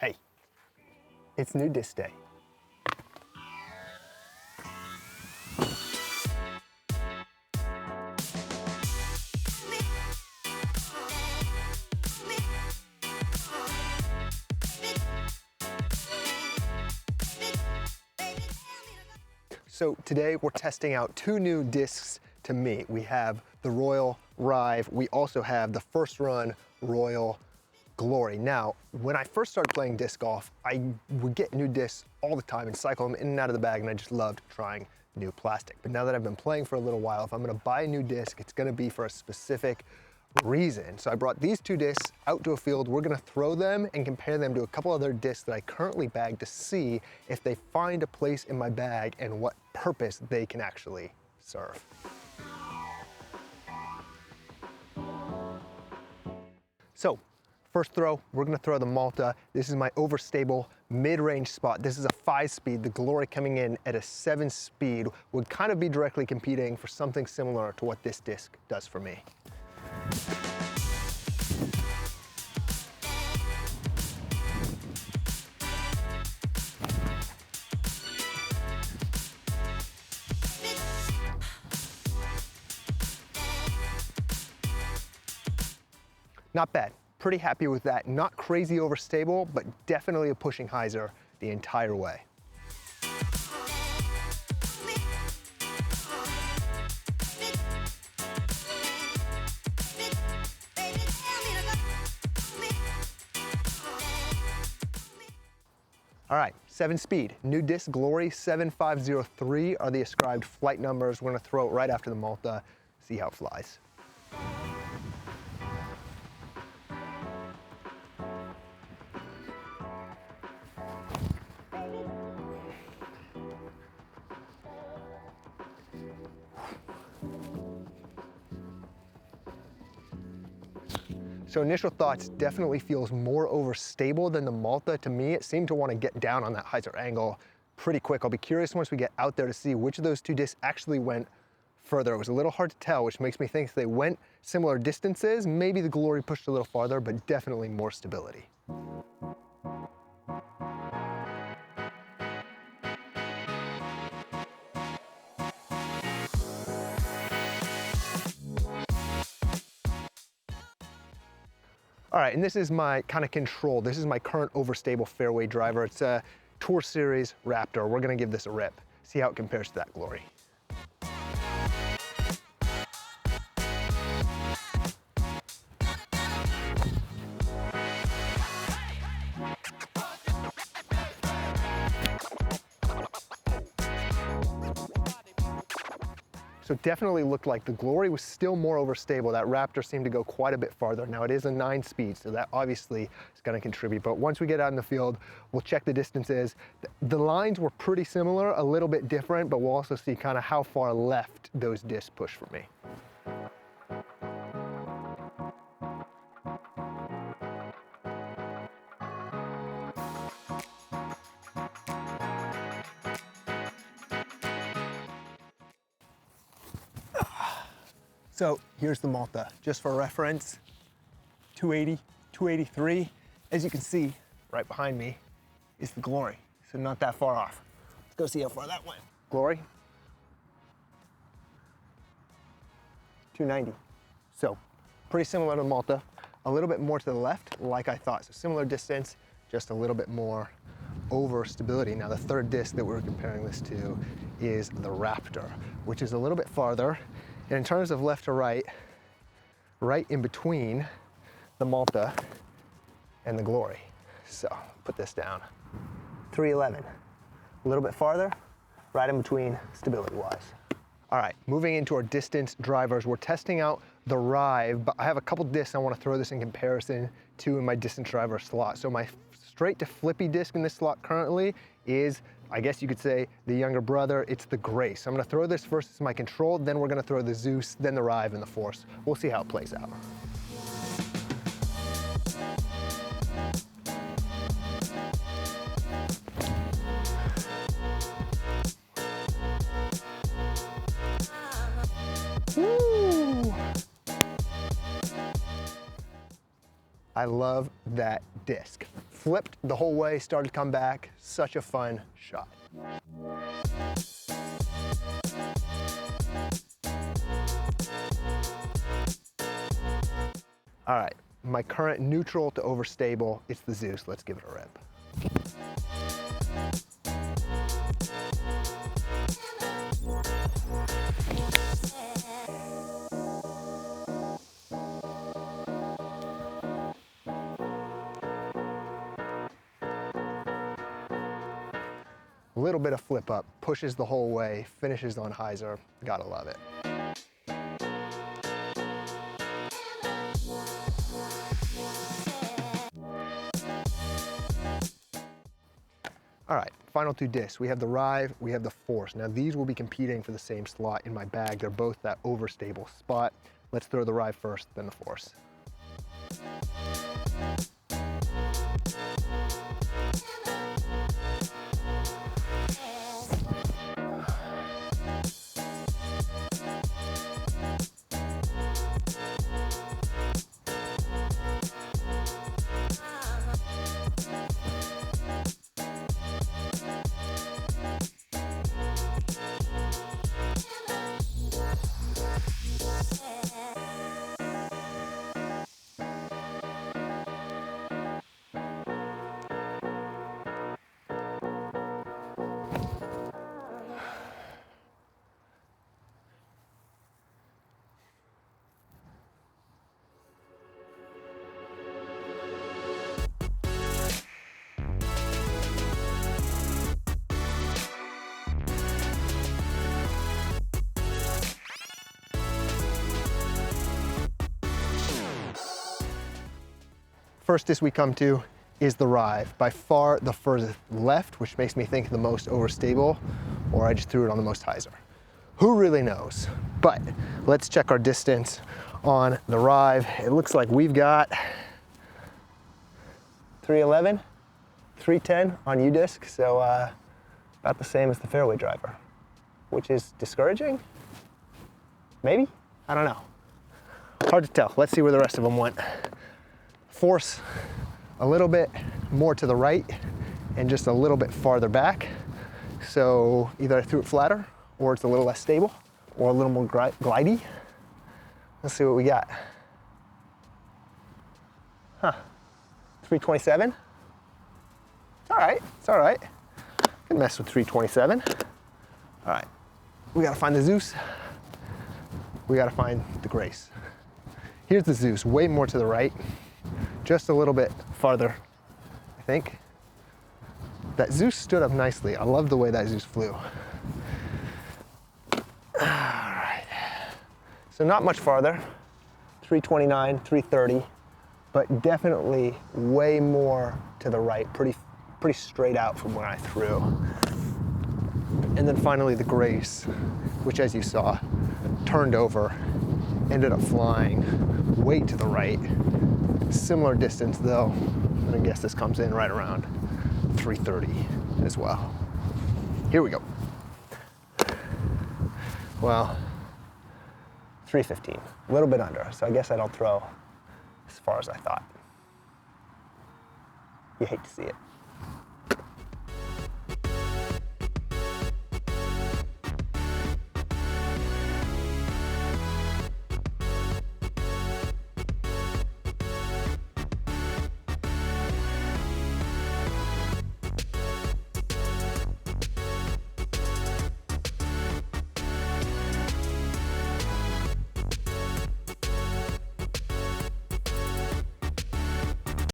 Hey, it's new disc day. So today we're testing out two new discs to me. We have the Royal Rive. We also have the first run Royal Glory. Now, when I first started playing disc golf, I would get new discs all the time and cycle them in and out of the bag, and I just loved trying new plastic. But now that I've been playing for a little while, if I'm gonna buy a new disc, it's gonna be for a specific reason. So I brought these two discs out to a field. We're gonna throw them and compare them to a couple other discs that I currently bag to see if they find a place in my bag and what purpose they can actually serve. So, first throw, we're gonna throw the Malta. This is my overstable mid-range spot. This is a 5-speed. The Glory coming in at a 7-speed would kind of be directly competing for something similar to what this disc does for me. Not bad. Pretty happy with that. Not crazy overstable, but definitely a pushing hyzer the entire way. All right, 7-speed. New disc Glory 7503 are the ascribed flight numbers. We're gonna throw it right after the Malta, see how it flies. So initial thoughts, definitely feels more overstable than the Malta. To me, it seemed to want to get down on that hyzer angle pretty quick. I'll be curious once we get out there to see which of those two discs actually went further. It was a little hard to tell, which makes me think they went similar distances. Maybe the Glory pushed a little farther, but definitely more stability. All right, and this is my kind of control. This is my current overstable fairway driver. It's a Tour Series Raptor. We're gonna give this a rip, see how it compares to that Glory. So definitely looked like the Glory was still more overstable. That Raptor seemed to go quite a bit farther. Now it is a 9-speed, so that obviously is gonna contribute. But once we get out in the field, we'll check the distances. The lines were pretty similar, a little bit different, but we'll also see kind of how far left those discs push for me. So here's the Malta, just for reference, 280, 283. As you can see, right behind me is the Glory, so not that far off. Let's go see how far that went. Glory, 290. So pretty similar to Malta, a little bit more to the left, like I thought. So similar distance, just a little bit more over stability. Now the third disc that we're comparing this to is the Raptor, which is a little bit farther. And in terms of left to right, right in between the Malta and the Glory. So put this down, 311. A little bit farther, right in between stability-wise. All right, moving into our distance drivers, we're testing out the Rive, but I have a couple discs I want to throw this in comparison to in my distance driver slot. So my straight to flippy disc in this slot currently is, I guess you could say, the younger brother. It's the Grace. So I'm gonna throw this first as my control, then we're gonna throw the Zeus, then the Rive and the Force. We'll see how it plays out. Woo! I love that disc. Flipped the whole way, started to come back. Such a fun shot. All right, my current neutral to overstable, it's the Zeus. Let's give it a rip. A little bit of flip up, pushes the whole way, finishes on hyzer. Gotta love it. All right, final two discs. We have the Rive, we have the Force. Now these will be competing for the same slot in my bag. They're both that overstable spot. Let's throw the Rive first, then the Force. First disc we come to is the Rive. By far the furthest left, which makes me think the most overstable, or I just threw it on the most hyzer. Who really knows? But let's check our distance on the Rive. It looks like we've got 311, 310 on U-disc, so about the same as the fairway driver, which is discouraging? Maybe? I don't know. Hard to tell. Let's see where the rest of them went. Force a little bit more to the right and just a little bit farther back. So either I threw it flatter or it's a little less stable or a little more glidey. Let's see what we got. 327. It's all right, it's all right. Can mess with 327. All right, we gotta find the Zeus. We gotta find the Grace. Here's the Zeus, way more to the right. Just a little bit farther, I think. That Zeus stood up nicely. I love the way that Zeus flew. All right. So not much farther, 329, 330, but definitely way more to the right, pretty straight out from where I threw. And then finally the Grace, which as you saw, turned over, ended up flying way to the right. Similar distance though, and I guess this comes in right around 330 as well. Here we go. Well, 315, a little bit under, so I guess I don't throw as far as I thought. You hate to see it.